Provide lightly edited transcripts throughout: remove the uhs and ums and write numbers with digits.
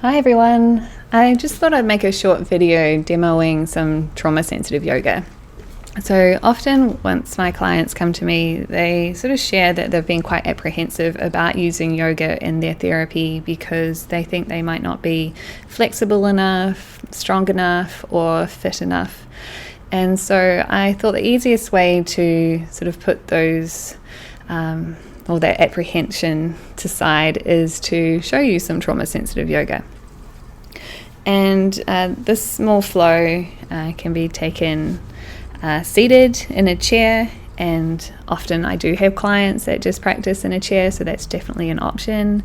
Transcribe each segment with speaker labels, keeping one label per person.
Speaker 1: Hi everyone, I just thought I'd make a short video demoing some trauma sensitive yoga. So often once my clients come to me, they sort of share that they've been quite apprehensive about using yoga in their therapy because they think they might not be flexible enough, strong enough, or fit enough. And so I thought the easiest way to sort of put those or that apprehension to side is to show you some trauma sensitive yoga. And this small flow can be taken seated in a chair, and often I do have clients that just practice in a chair, so that's definitely an option.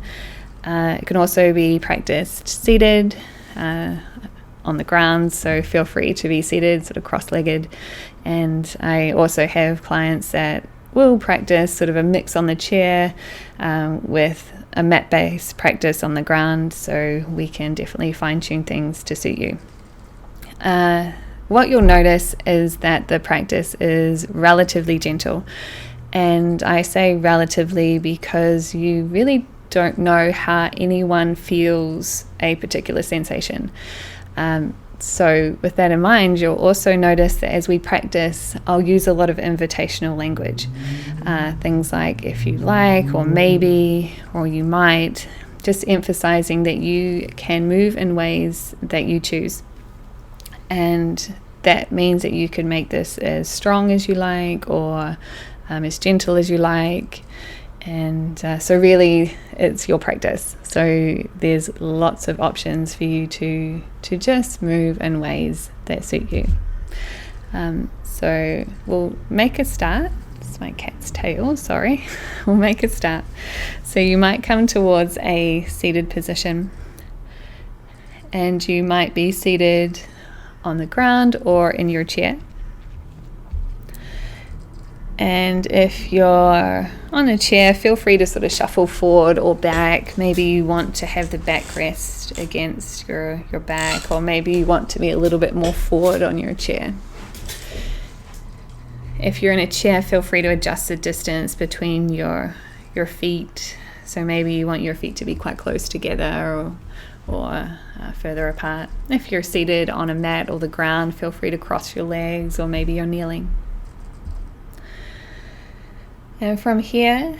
Speaker 1: It can also be practiced seated on the ground, so feel free to be seated sort of cross-legged. And I also have clients that will practice sort of a mix on the chair with a mat-based practice on the ground, so we can definitely fine-tune things to suit you. What you'll notice is that the practice is relatively gentle, and I say relatively because you really don't know how anyone feels a particular sensation. So with that in mind, you'll also notice that as we practice, I'll use a lot of invitational language. Things like if you like, or maybe, or you might, just emphasizing that you can move in ways that you choose. And that means that you can make this as strong as you like, or as gentle as you like. And so really it's your practice. So there's lots of options for you to just move in ways that suit you. So we'll make a start. It's my cat's tail, sorry. We'll make a start. So you might come towards a seated position, and you might be seated on the ground or in your chair. And if you're on a chair, feel free to sort of shuffle forward or back. Maybe you want to have the backrest against your back, or maybe you want to be a little bit more forward on your chair. If you're in a chair, feel free to adjust the distance between your feet. So maybe you want your feet to be quite close together or further apart. If you're seated on a mat or the ground, feel free to cross your legs, or maybe you're kneeling. And from here,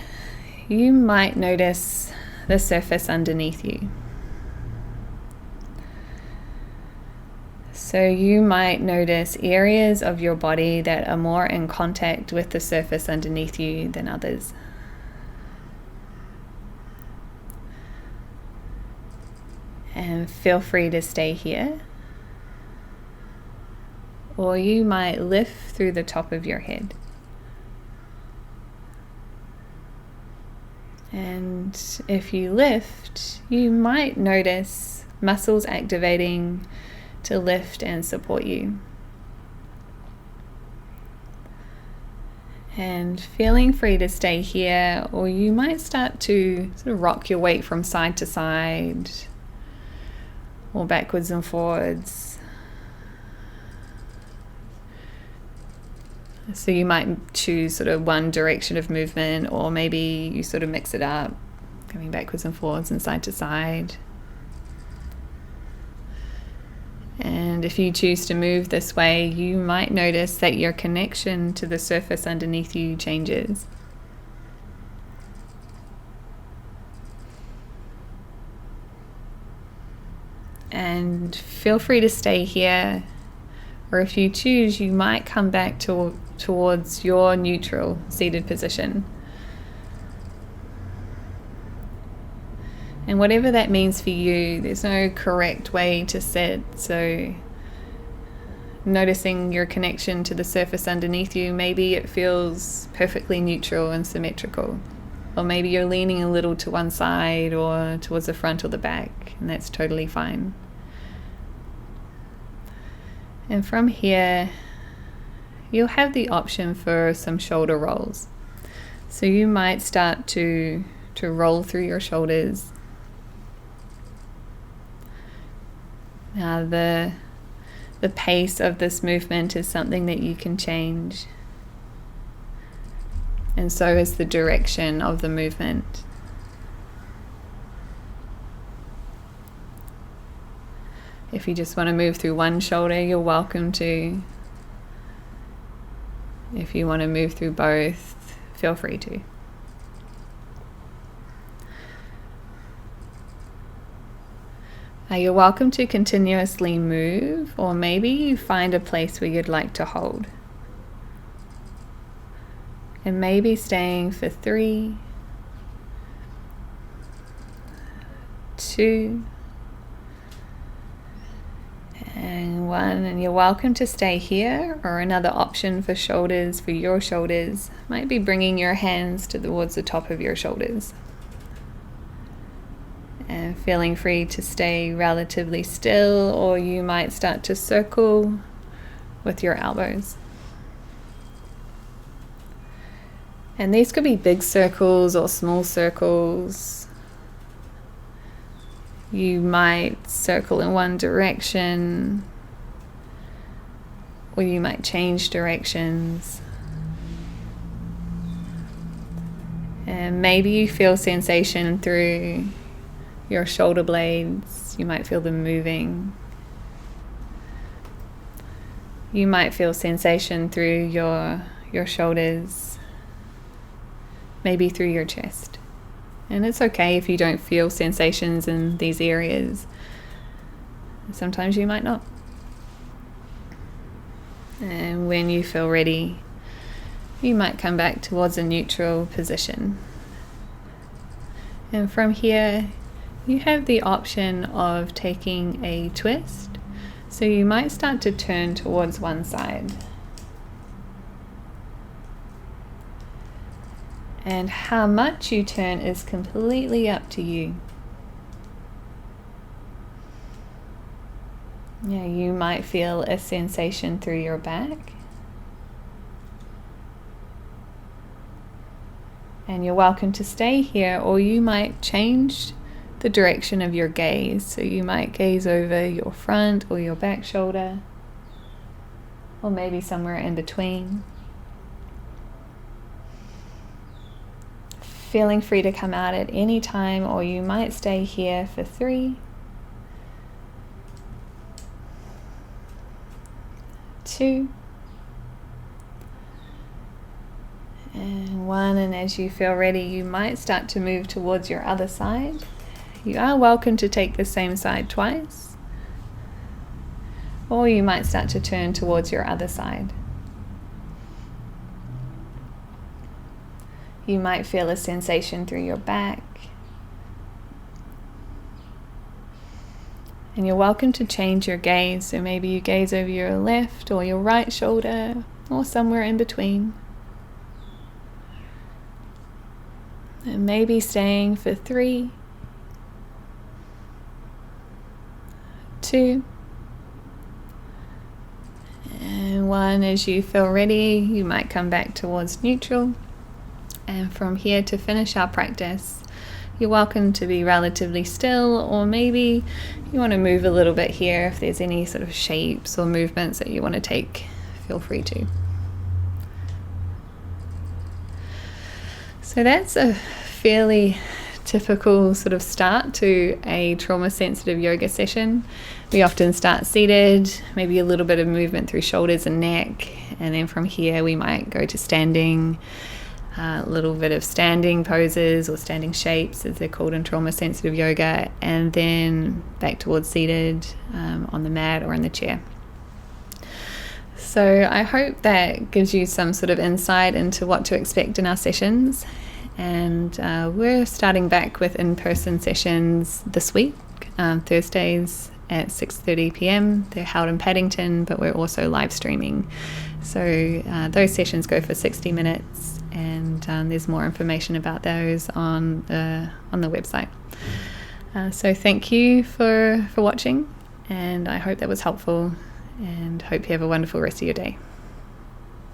Speaker 1: you might notice the surface underneath you. So you might notice areas of your body that are more in contact with the surface underneath you than others. And feel free to stay here. Or you might lift through the top of your head. And if you lift, you might notice muscles activating to lift and support you. And feeling free to stay here, or you might start to sort of rock your weight from side to side, or backwards and forwards. So you might choose sort of one direction of movement, or maybe you sort of mix it up, going backwards and forwards and side to side. And if you choose to move this way, you might notice that your connection to the surface underneath you changes. And feel free to stay here, or if you choose, you might come back towards your neutral seated position. And whatever that means for you, there's no correct way to sit. So noticing your connection to the surface underneath you, maybe it feels perfectly neutral and symmetrical. Or maybe you're leaning a little to one side or towards the front or the back, and that's totally fine. And from here, you'll have the option for some shoulder rolls. So you might start to roll through your shoulders. Now the pace of this movement is something that you can change. And so is the direction of the movement. If you just want to move through one shoulder, you're welcome to. If you want to move through both, feel free to. You're welcome to continuously move, or maybe you find a place where you'd like to hold. And maybe staying for 3, 2, and 1. And you're welcome to stay here, or another option for shoulders, for your shoulders, might be bringing your hands towards the top of your shoulders. And feeling free to stay relatively still, or you might start to circle with your elbows. And these could be big circles or small circles. You might circle in one direction, or you might change directions. And maybe you feel sensation through your shoulder blades. You might feel them moving. You might feel sensation through your shoulders, maybe through your chest. And it's okay if you don't feel sensations in these areas. Sometimes you might not. And when you feel ready, you might come back towards a neutral position. And from here, you have the option of taking a twist. So you might start to turn towards one side. And how much you turn is completely up to you. Yeah, you might feel a sensation through your back. And you're welcome to stay here, or you might change the direction of your gaze. So you might gaze over your front or your back shoulder, or maybe somewhere in between. Feeling free to come out at any time, or you might stay here for 3, 2, and 1. And as you feel ready, you might start to move towards your other side. You are welcome to take the same side twice, or you might start to turn towards your other side. You might feel a sensation through your back. And you're welcome to change your gaze. So maybe you gaze over your left or your right shoulder, or somewhere in between. And maybe staying for 3, 2, and 1. As you feel ready, you might come back towards neutral. And from here, to finish our practice, you're welcome to be relatively still, or maybe you want to move a little bit here. If there's any sort of shapes or movements that you want to take, feel free to. So that's a fairly typical sort of start to a trauma-sensitive yoga session. We often start seated, maybe a little bit of movement through shoulders and neck, and then from here we might go to standing, a little bit of standing poses or standing shapes as they're called in trauma-sensitive yoga, and then back towards seated on the mat or in the chair. So I hope that gives you some sort of insight into what to expect in our sessions. And we're starting back with in-person sessions this week, Thursdays at 6:30 p.m. They're held in Paddington, but we're also live streaming. So those sessions go for 60 minutes, and there's more information about those on the website. So thank you for watching, and I hope that was helpful, and hope you have a wonderful rest of your day.